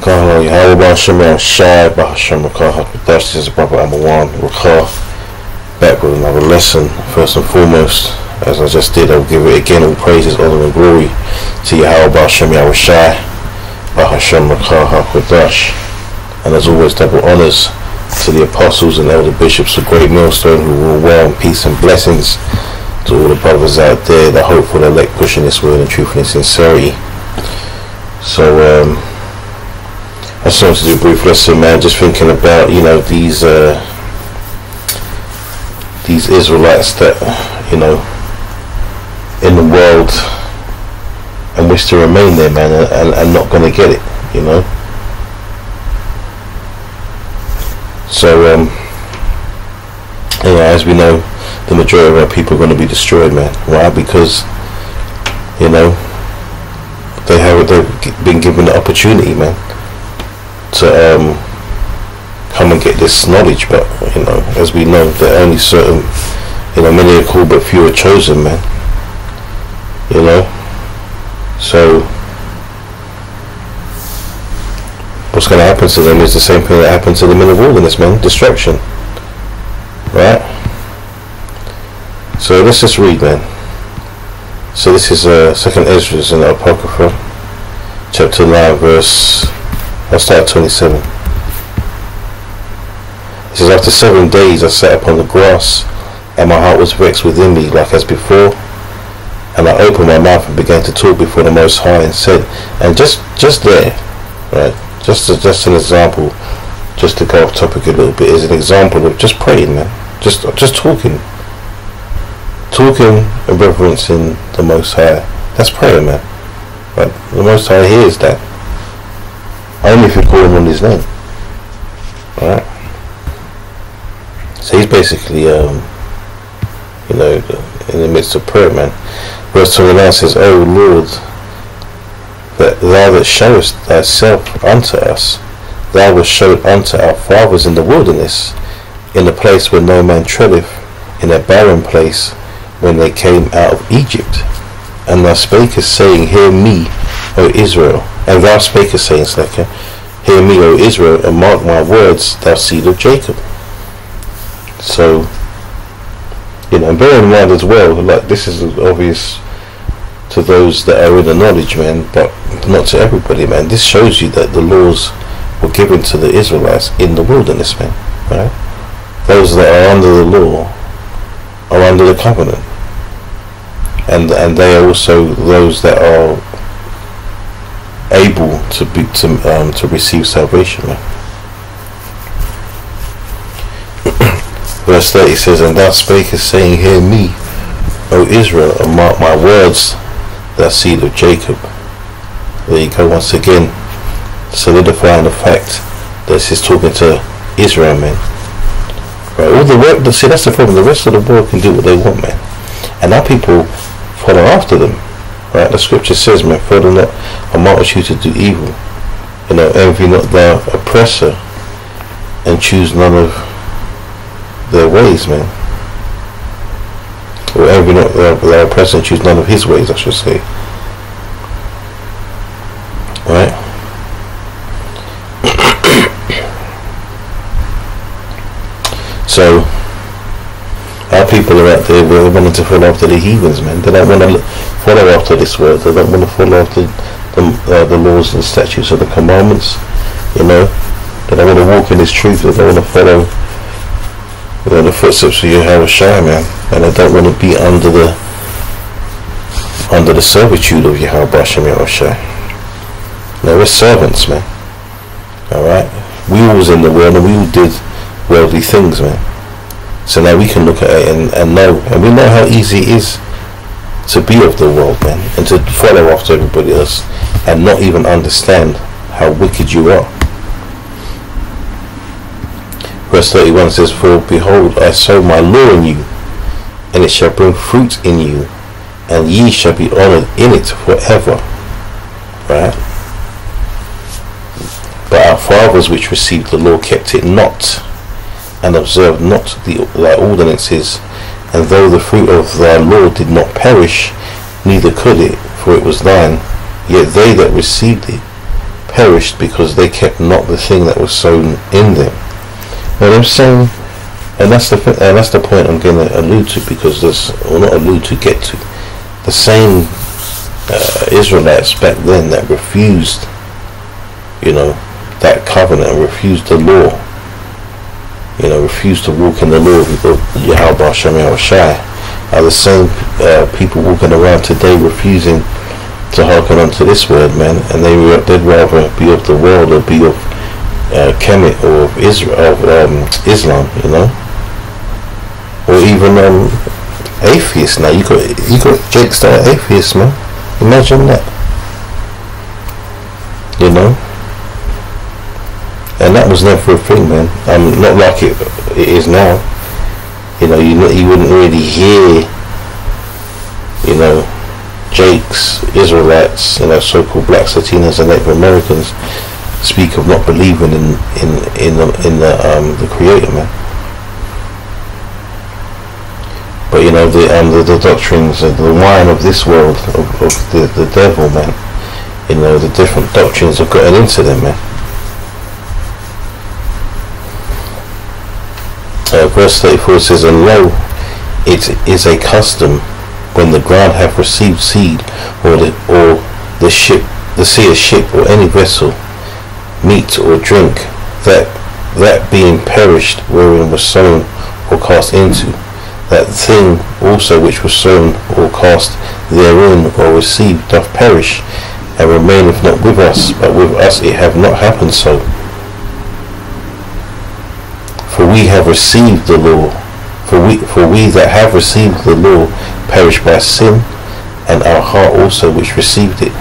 Kahal Yahweh Shemel Shai Bahasham Rakaha This is Brother Amawan Rakah, back with another lesson. First and foremost, as I just did, I will give it again all praises, honor and glory to Yahweh Bahasham Yahweh Shai Bahasham Rakaha Qadash, and as always double honors to the apostles and elder bishops of Great Millstone who rule well, and peace and blessings to all the brothers out there, the hopeful elect pushing this word in truth and sincerity. So I just wanted to do a brief lesson, man, just thinking about, you know, these Israelites that, you know, in the world and wish to remain there, man, and not going to get it, you know. So you know, as we know, the majority of our people are going to be destroyed, man. Why? Because, you know, they've been given the opportunity, man, to come and get this knowledge, but, you know, as we know, there are only certain, you know, many are called but few are chosen, man, you know. So what's going to happen to them is the same thing that happened to them in the wilderness, man. Destruction, right? So let's just read, man. So this is 2nd Ezra in the Apocrypha, chapter 9, verse, I'll start at 27. It says, after 7 days I sat upon the grass, and my heart was vexed within me like as before, and I opened my mouth and began to talk before the Most High, and said, and just there, right, just an example, just to go off topic a little bit, is an example of just praying, man, just talking and reverencing the Most High. That's prayer, man. Right? The Most High hears that only if you call him on his name. Alright? So he's basically, you know, in the midst of prayer, man. Verse 29 says, O Lord, that thou that showest thyself unto us, thou wast showed unto our fathers in the wilderness, in the place where no man treadeth, in a barren place, when they came out of Egypt. And thou spakest, saying, hear me, O Israel. And thou spakest, saying, hear me, O Israel, and mark my words, thou seed of Jacob. So, you know, and bear in mind as well, like, this is obvious to those that are in the knowledge, man, but not to everybody, man. This shows you that the laws were given to the Israelites in the wilderness, man, right? Those that are under the law are under the covenant, and they are also those that are able to receive salvation, man. Verse 30 says, and thou spakest, saying, hear me, O Israel, and mark my words, thou seed of Jacob. There you go, once again solidifying the fact that this is talking to Israel, man. Right, all the work, see, that's the problem. The rest of the world can do what they want, man, and our people follow after them. Right, the scripture says, man, follow not a multitude to do evil, you know, envy not thy oppressor, and choose none of their ways, man. Or envy not thy oppressor, and choose none of his ways, I should say. Right. So our people are out there, we're wanting to follow after the heathens, man. They don't want to follow after this word. They don't want to follow after the laws and statutes of the commandments, you know. They don't want to walk in this truth. They don't want to follow, you know, the footsteps of Yahweh Shai, man. And they don't want to be under the servitude of Yahweh Yahweh Shai. No, we're servants, man. Alright? We all was in the world and we all did worldly things, man. So now we can look at it and know, and we know how easy it is to be of the world, man, and to follow after everybody else and not even understand how wicked you are. Verse 31 says, for behold, I sow my law in you, and it shall bring fruit in you, and ye shall be honoured in it forever. Right? But our fathers which received the law kept it not, and observed not thy ordinances, and though the fruit of thy law did not perish, neither could it, for it was thine, yet they that received it perished because they kept not the thing that was sown in them. Now I'm saying, and that's the point I'm going to allude to, because not allude to, get to. The same Israelites back then that refused, that covenant, and refused the law, refused to walk in the law of Yahweh Shem Shai, are the same people walking around today refusing to hearken unto this word, man, and they'd rather be of the world or be of Kemet or of Islam, or even atheists. Now you got Jakes that are atheists, man. Imagine that, and that was never a thing, man. Not like it is now. You wouldn't really hear, Jakes, Israelites, so-called blacks, Latinos, and Native Americans speak of not believing in the Creator, man. But the doctrines, the wine of this world, of the devil, man. The different doctrines have gotten into them, man. Verse 34 says, "And lo, it is a custom, when the ground hath received seed, or the sea, a ship, or any vessel, meat or drink, that being perished wherein was sown or cast into, that thing also which was sown or cast therein or received doth perish, and remaineth not with us, but with us it hath not happened so. For we have received the law, for we that have received the law perish by sin, and our heart also which received it.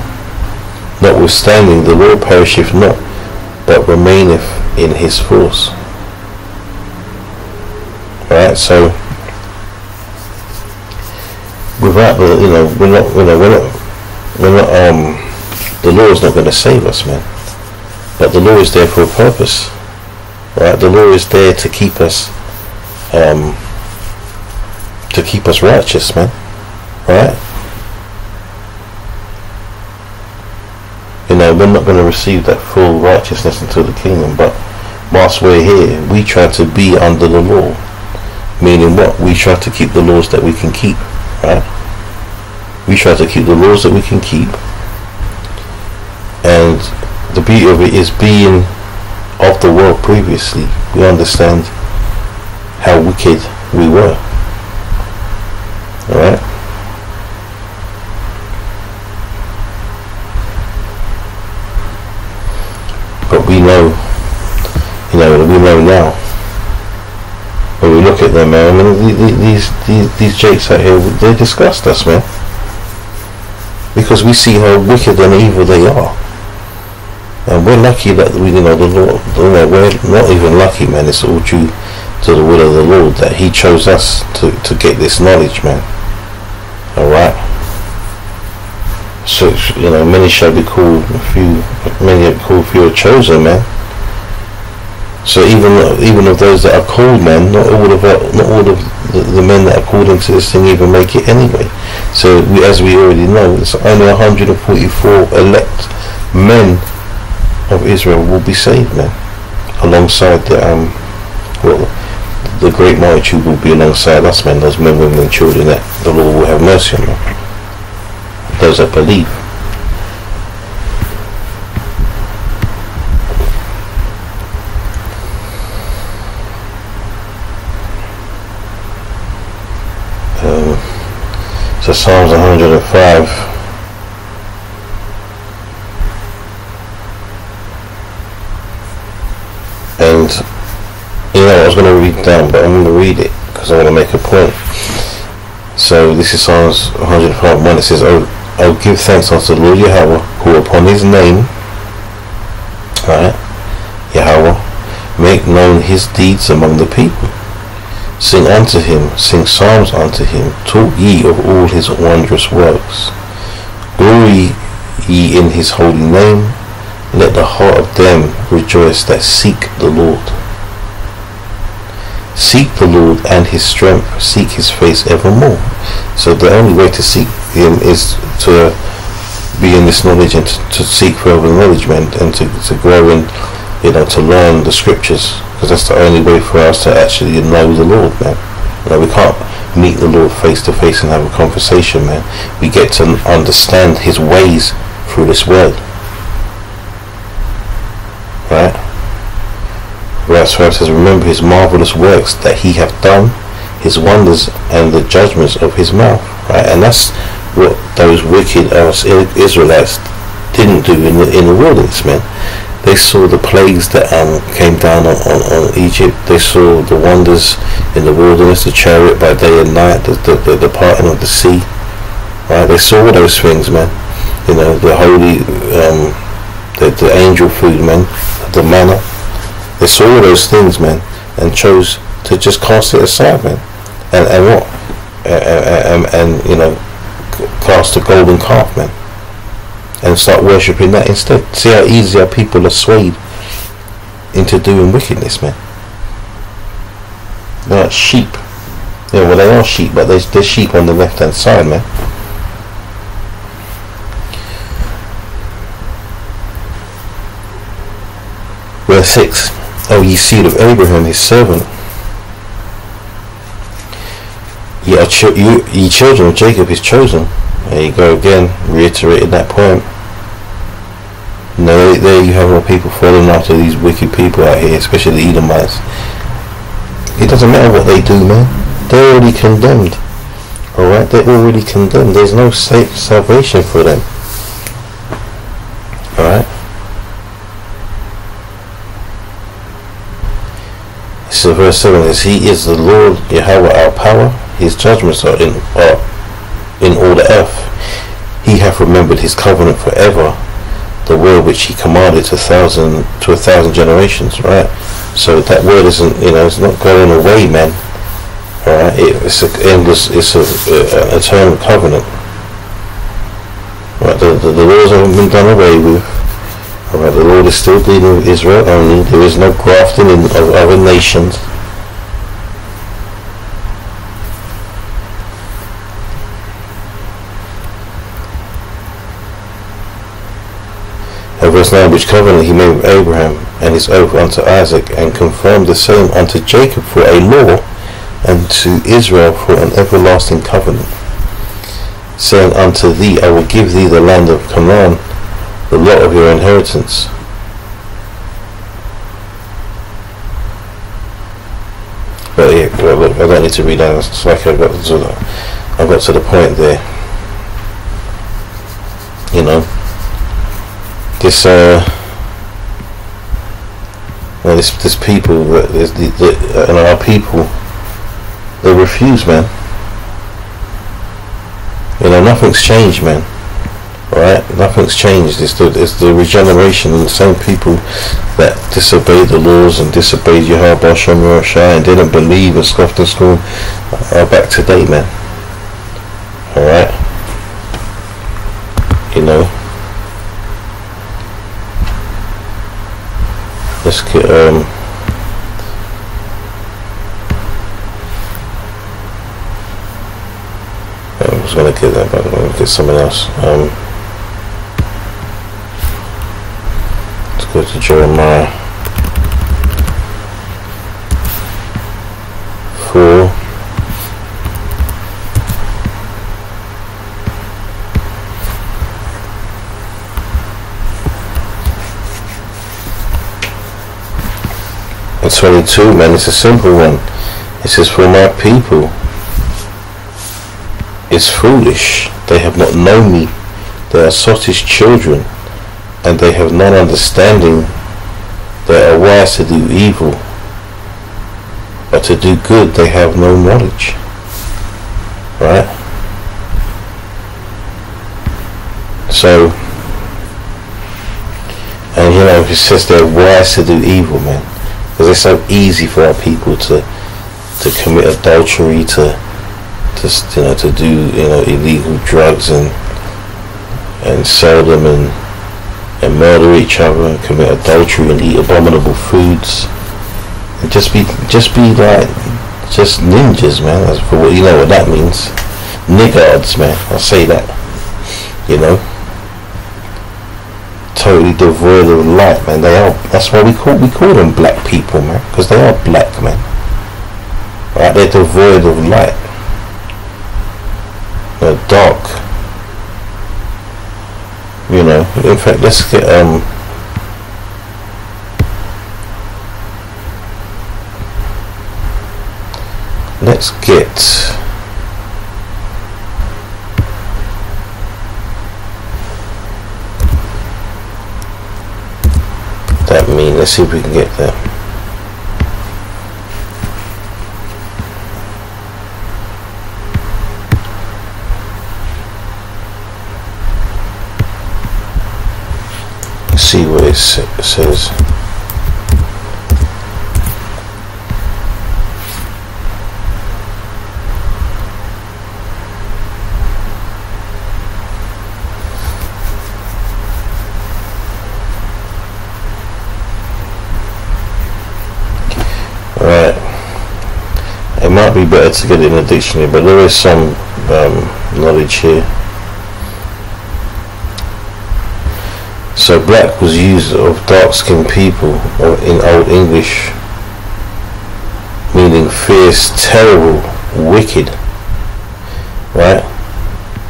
Notwithstanding the law perisheth not, but remaineth in his force." Right, so without the, the law is not going to save us, man. But the law is there for a purpose. Right, the law is there to keep us righteous, man. Right? We're not going to receive that full righteousness until the kingdom, but whilst we're here, we try to be under the law. Meaning what? We try to keep the laws that we can keep, right? We try to keep the laws that we can keep, and the beauty of it is, being of the world previously, we understand how wicked we were. Alright? But we know now, when we look at them, man, I mean, these Jakes out here, they disgust us, man, because we see how wicked and evil they are. And we're lucky that the Lord, we're not even lucky, man. It's all due to the will of the Lord that He chose us to get this knowledge, man. Alright? So, many shall be called, many are called, few are chosen, man. So even of those that are called, man, not all of the men that are called into this thing even make it anyway. So as we already know, it's only 144 elect men of Israel will be saved, man. Alongside the great multitude will be alongside us, man. Those men, women, and children that the Lord will have mercy on them. Those that believe. So Psalms 105. And I was going to read down, but I'm going to read it because I want to make a point. So this is Psalms 105:1. It says, "Oh, give thanks unto the Lord Yahweh, who upon His name, right, Yahweh, make known His deeds among the people. Sing unto Him, sing psalms unto Him, talk ye of all His wondrous works. Glory ye in His holy name. Let the heart of them rejoice that seek the Lord. Seek the Lord and His strength, seek His face evermore." So the only way to seek Him is to be in this knowledge and to seek further knowledge, man, and to grow in, to learn the scriptures, because that's the only way for us to actually know the Lord, man. We can't meet the Lord face to face and have a conversation, man. We get to understand His ways through this word, right? Verse 5 says, remember His marvelous works that He hath done, His wonders and the judgments of His mouth, right? And that's what those wicked Israelites didn't do in the wilderness, man. They saw the plagues that came down on Egypt. They saw the wonders in the wilderness, the chariot by day and night, the parting of the sea, right? They saw all those things, man. The holy, the angel food, man, the manna. They saw all those things, man, and chose to just cast it aside, man. And what? And cast a golden calf, man, and start worshipping that instead. See how easy our people are swayed into doing wickedness, man. They're like sheep. Yeah, well, they are sheep, but they're sheep on the left hand side, man. Verse 6. O ye seed of Abraham, his servant, ye children of Jacob, his chosen. There you go again, reiterating that point. There you have our people following after these wicked people out here, especially the Edomites. It doesn't matter what they do, man. They're already condemned. Alright, they're already condemned. There's no salvation for them. Alright. So verse 7 is, He is the Lord Yahweh our power, His judgments are in all the earth. He hath remembered His covenant forever, the word which He commanded to a thousand generations, right? So that word isn't, it's not going away, man. Alright, it's an endless, it's an eternal covenant. Right, the laws haven't been done away with. Alright, the Lord is still dealing with Israel only. There is no grafting in of other nations. And verse 9, which covenant He made with Abraham and His oath unto Isaac, and confirmed the same unto Jacob for a law, and to Israel for an everlasting covenant, saying unto thee, I will give thee the land of Canaan, the lot of your inheritance. But yeah, well, look, I don't need to read that. It's like I got to the point there. This people, our people, they refuse, man. Nothing's changed, man. Alright, nothing's changed. It's the regeneration, and the same people that disobeyed the laws and disobeyed Yahweh Shomer Shai and didn't believe and scoffed and scorned are back today, man. Alright, let's get I was gonna get that, but I'm gonna get something else. Let's go to Jeremiah 4. And 22, man, it's a simple one. It says, for my people is foolish, they have not known me, they are sottish children, and they have none understanding. They are wise to do evil, but to do good they have no knowledge. Right? So, and it says they're wise to do evil, man, because it's so easy for our people to commit adultery, to do illegal drugs and sell them and murder each other and commit adultery and eat abominable foods and just be like ninjas, man. As for what that means, niggards, man. I'll say that. totally devoid of light, man. They are. That's why we call them black people, man, because they are black, man. Right? They're devoid of light. They're dark. You know. In fact, let's get Let's get that mean. Let's see if we can get there. Let's see what it says. It might be better to get it in a dictionary, but there is some knowledge here. So black was used of dark-skinned people in Old English, meaning fierce, terrible, wicked, right?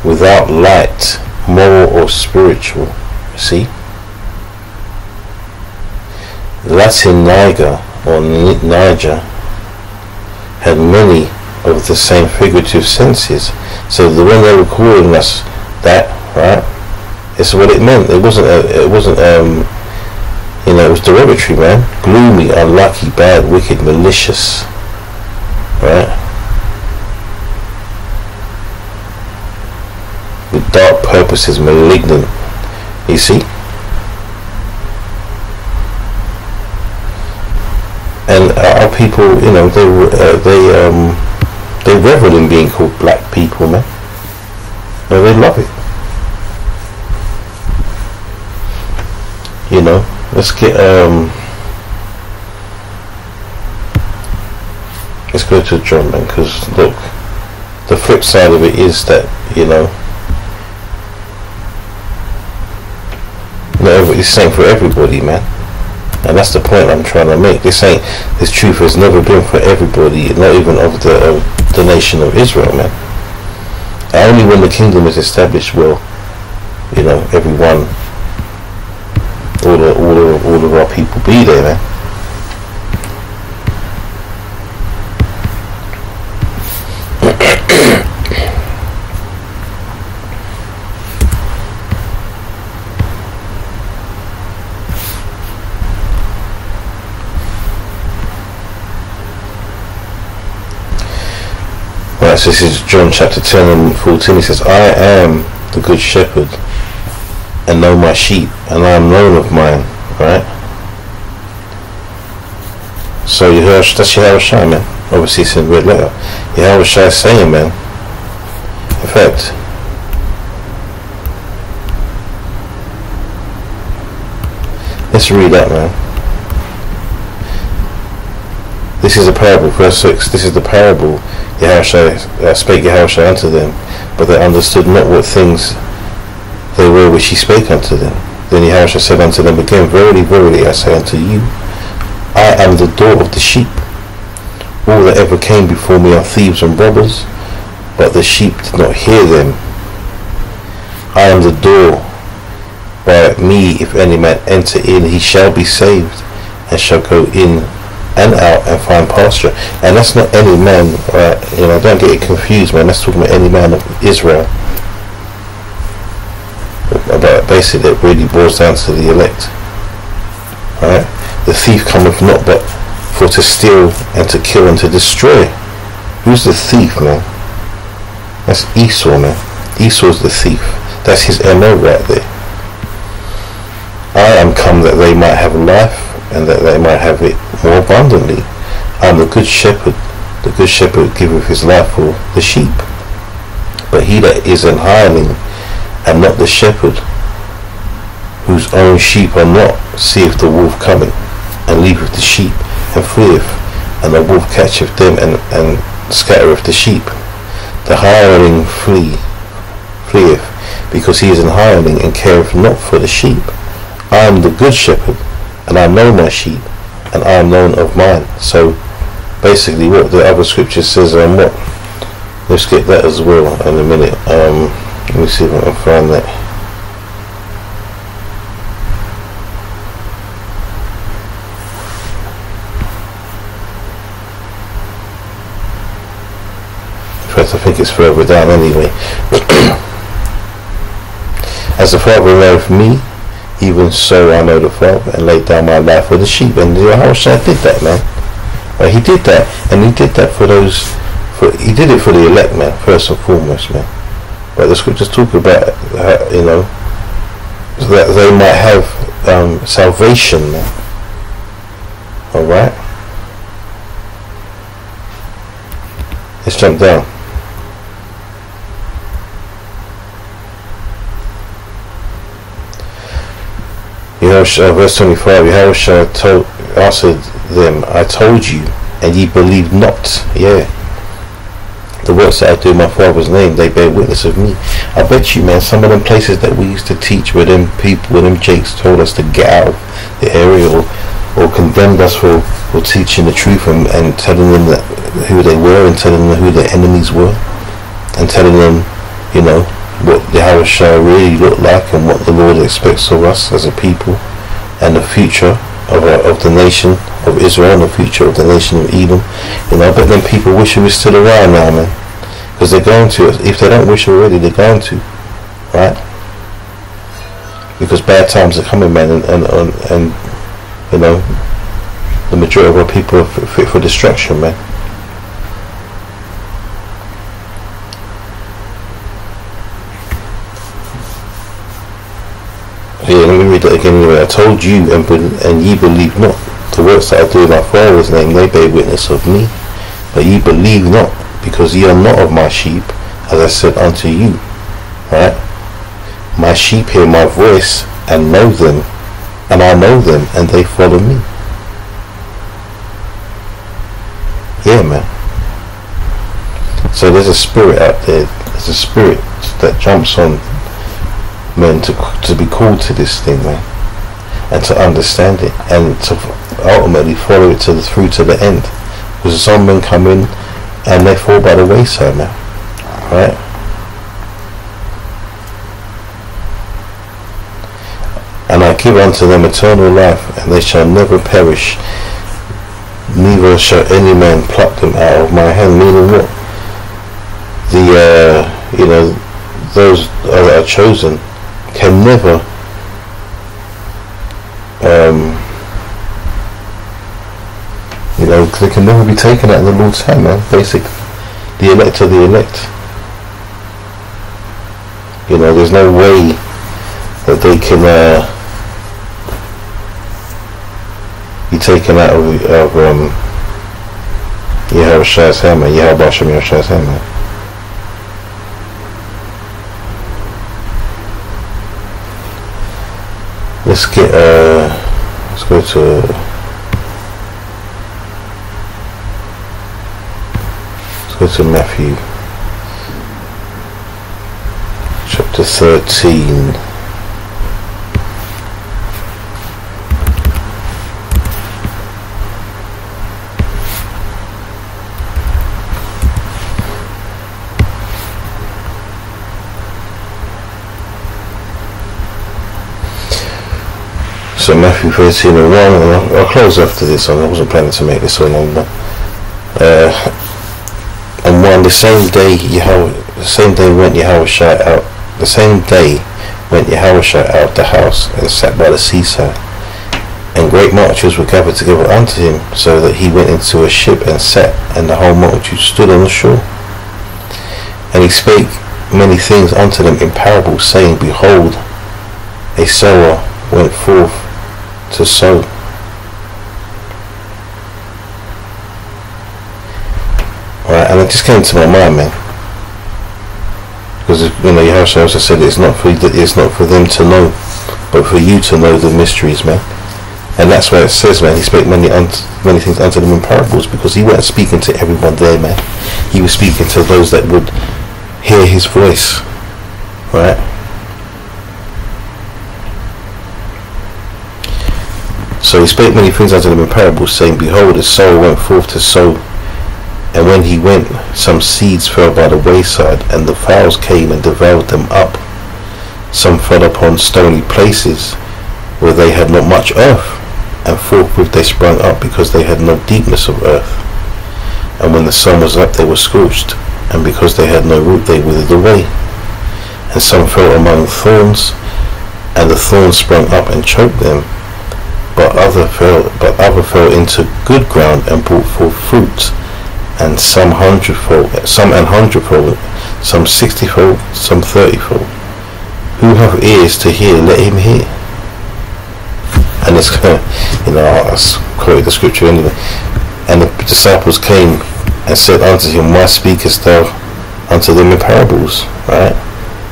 Without light, moral or spiritual. See? Latin niger or Niger had many of the same figurative senses. So the when they were calling us that, right? It's what it meant. It wasn't you know, it was derogatory, man. Gloomy, unlucky, bad, wicked, malicious, right? With dark purposes, malignant. You see? And our people, you know, they revel in being called black people, man. No, they love it. You know, let's get let's go to John, man, because look, the flip side of it is that, you know, it's the same for everybody, man. And that's the point I'm trying to make. This truth has never been for everybody, not even of the nation of Israel, man. Only when the kingdom is established will, you know, everyone, all of our people be there, man. So this is John chapter 10 and 14. He says, I am the good shepherd and know my sheep, and I am known of mine. Right? So you heard, that's Yahushua, man. Obviously it's in red letter. Yahushua is saying, man, in fact, let's read that, man. This is a parable, verse 6. This is the parable Yahushua spake Yahushua unto them, but they understood not what things they were which he spake unto them. Then Yahushua said unto them again, Verily, verily, I say unto you, I am the door of the sheep. All that ever came before me are thieves and robbers, but the sheep did not hear them. I am the door. By me, if any man enter in, he shall be saved, and shall go in and out and find pasture. And that's not any man, right? You know, don't get it confused, man. That's talking about any man of Israel. But basically it really boils down to the elect, right? The thief cometh not but for to steal and to kill and to destroy. Who's the thief, man? That's Esau, man. Esau's the thief. That's his MO right there. I am come that they might have life, and that they might have it more abundantly. I am the good shepherd. The good shepherd giveth his life for the sheep. But he that is an hireling, and not the shepherd, whose own sheep are not, seeth the wolf coming, and leaveth the sheep, and fleeth, and the wolf catcheth them, and scattereth the sheep. The hireling fleeth, because he is an hireling, and careth not for the sheep. I am the good shepherd, and I know my sheep, and I am known of mine. So basically what the other scripture says, what, let's get that as well in a minute. Let me see if I can find that. In fact, I think it's further down anyway. As the Father knoweth me, even so I know the Father, and laid down my life for the sheep. And Yahushua did that, man. He did that, and he did that he did it for the elect, man, first and foremost, man. But the scriptures talk about, that they might have salvation, man. Alright? Let's jump down. Verse 25, Yahushua answered them, I told you, and ye believed not. Yeah. The works that I do in my Father's name, they bear witness of me. I bet you, man, some of them places that we used to teach where them people, where them jakes told us to get out of the area, or condemned us for teaching the truth and telling them that who they were, and telling them who their enemies were, and telling them, what Yahushua really looked like, and what the Lord expects of us as a people, and the future of the nation of Israel, and the future of the nation of Edom. I bet them people wish he was still around now, man, because they're going to. If they don't wish already, they're going to, right? Because bad times are coming, man, and the majority of our people are fit for destruction, man. Yeah, let me read that again anyway. I told you, and ye believe not. The works that I do in my Father's name, they bear witness of me. But ye believe not, because ye are not of my sheep, as I said unto you. Right? My sheep hear my voice, and know them, and I know them, and they follow me. Yeah, man. So there's a spirit out there. There's a spirit that jumps on men to be called to this thing, man, and to understand it, and to ultimately follow it through to the end. Because some men come in and they fall by the wayside, man, right? And I give unto them eternal life, and they shall never perish, neither shall any man pluck them out of my hand. Meaning what? Those that are chosen can never they can never be taken out of the Lord's hand, man. Basically, the elect are the elect. There's no way that they can be taken out of Yahushua's hand, man. Yahushua's hand, man. Let's go to Matthew chapter 13. So Matthew 13 and 1, and I'll close after this. I wasn't planning to make this so long, but and one, the same day went Yahushua out. The same day went Yahushua out the house and sat by the seaside, and great multitudes were gathered together unto him, so that he went into a ship and sat, and the whole multitude stood on the shore. And he spake many things unto them in parables, saying, Behold, a sower went forth to sow. Alright, and it just came to my mind, man, because Yahushua also said it's not for them to know, but for you to know the mysteries, man. And that's why it says, man, he spake many things unto them in parables, because he wasn't speaking to everyone there, man. He was speaking to those that would hear his voice, right? So he spake many things unto them in parables, saying, Behold, a sower went forth to sow, and when he went, some seeds fell by the wayside, and the fowls came and devoured them up. Some fell upon stony places, where they had not much earth, and forthwith they sprung up, because they had no deepness of earth. And when the sun was up, they were scorched, and because they had no root, they withered away. And some fell among thorns, and the thorns sprung up and choked them. But other fell into good ground and brought forth fruit, and some 100-fold, some 100-fold, some 60-fold, some 30-fold. Who have ears to hear, let him hear. And it's I'll quote the scripture anyway. And the disciples came and said unto him, Why speakest thou unto them in parables? Right?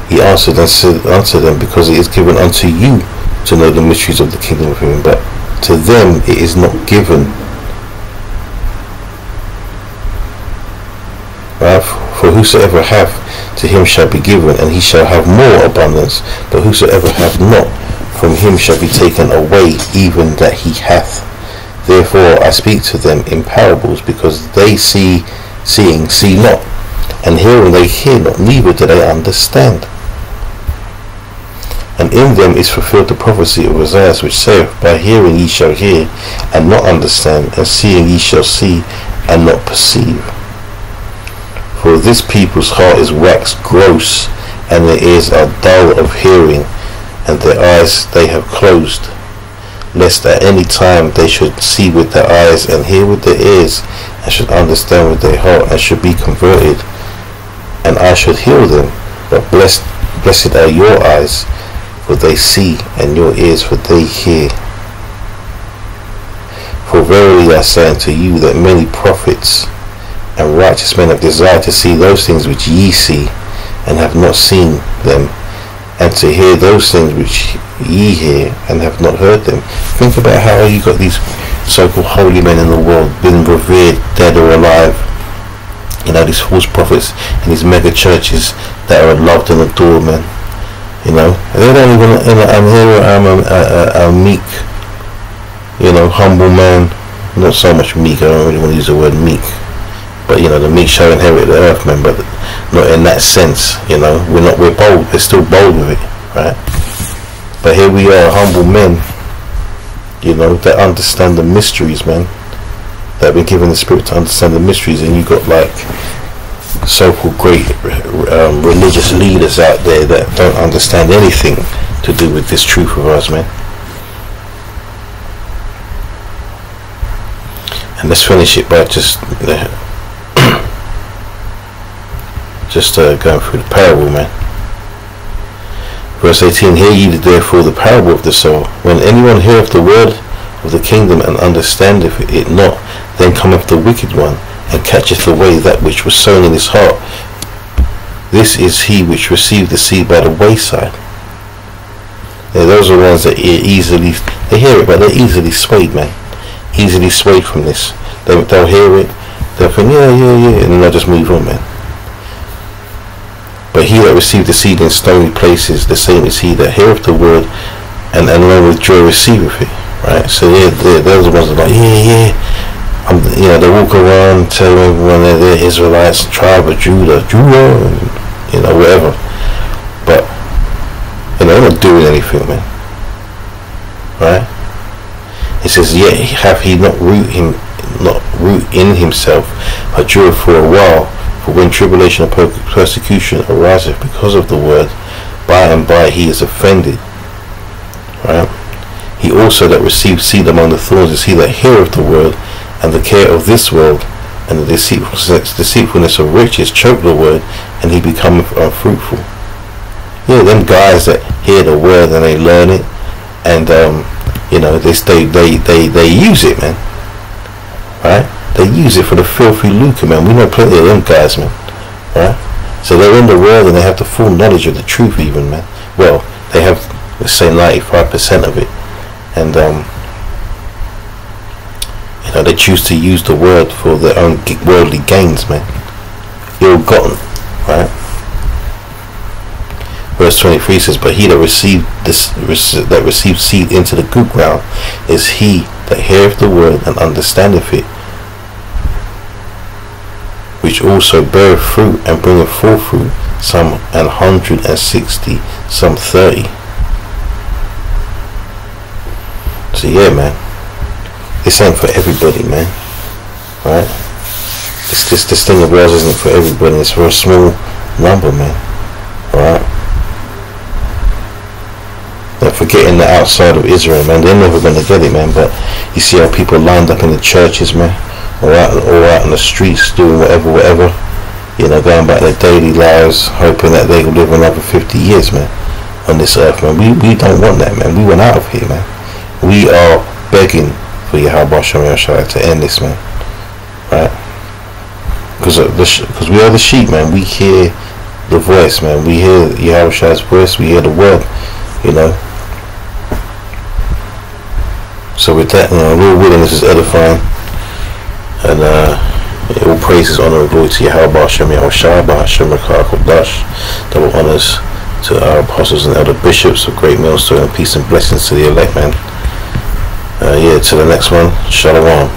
He answered and said unto them, Because it is given unto you to know the mysteries of the kingdom of heaven, but to them it is not given. Right? For whosoever hath, to him shall be given, and he shall have more abundance. But whosoever hath not, from him shall be taken away even that he hath. Therefore I speak to them in parables, because they seeing see not, and hearing they hear not, neither do they understand. And in them is fulfilled the prophecy of Isaiah, which saith, By hearing ye shall hear, and not understand, and seeing ye shall see, and not perceive. For this people's heart is waxed gross, and their ears are dull of hearing, and their eyes they have closed, lest at any time they should see with their eyes, and hear with their ears, and should understand with their heart, and should be converted, and I should heal them. But blessed are your eyes, for they see, and your ears, for they hear. For verily I say unto you, that many prophets and righteous men have desired to see those things which ye see, and have not seen them, and to hear those things which ye hear, and have not heard them. Think about how you got these so-called holy men in the world, been revered, dead or alive. These false prophets in these mega churches that are loved and adored, man. They don't even. I'm here. I'm a meek, humble man. Not so much meek. I don't really want to use the word meek. But the meek shall inherit the earth, man. But not in that sense. We're bold. We're still bold with it, right? But here we are, humble men. That understand the mysteries, man. That have been given the Spirit to understand the mysteries, and you got like so-called great religious leaders out there that don't understand anything to do with this truth of ours, man. And let's finish it by just going through the parable, man. Verse 18, Hear ye therefore the parable of the sower. When anyone heareth the word of the kingdom, and understandeth it not, then cometh the wicked one, and catcheth away that which was sown in his heart. This is he which received the seed by the wayside. Those are the ones that they hear it, but they're easily swayed, man. Easily swayed from this. They'll hear it, they'll think, yeah, and then they'll just move on, man. But he that received the seed in stony places, the same is he that heareth the word, and along with joy receiveth it. Right? So those are the ones that are like, they walk around telling everyone they're Israelites, tribe of Judah, whatever. But they're not doing anything, man. Right? It says, Yet hath he not root in himself, but dureth for a while. For when tribulation and persecution ariseth because of the word, by and by he is offended. Right? He also that received seed among the thorns is he that heareth the word, and the care of this world, and the deceitfulness of riches choke the word, and he becometh unfruitful. Them guys that hear the word and they learn it, and they use it, man. Right? They use it for the filthy lucre, man. We know plenty of them guys, man. Right? So they're in the world and they have the full knowledge of the truth, even, man. Well, they have, let's say, 95% of it, and they choose to use the word for their own worldly gains, man. Ill-gotten, right? Verse 23 says, but he that received seed into the good ground is he that heareth the word and understandeth it, which also beareth fruit and bringeth forth fruit, some 160, some 30. So yeah, man, this ain't for everybody, man. Right? This thing of ours isn't for everybody. It's for a small number, man. Alright? They're forgetting the outside of Israel, man. They're never gonna get it, man. But you see how people lined up in the churches, man, or out in the streets doing whatever, you know, going about their daily lives, hoping that they will live another 50 years, man, on this earth, man. We don't want that, man. We went out of here, man. We are begging for Yahweh Shem to end this, man. Right? Because we are the sheep, man. We hear the voice, man. We hear Yahweh's voice. We hear the word, you know. So with that, you know, Lord willing, this is edifying, and all praises, honor, and glory to Yahweh Hashem Yahushua Hashem Rakah Kodash. Double honors to our apostles and elder bishops of Great Millstone, and peace and blessings to the elect, man. Yeah, to the next one. Shalom.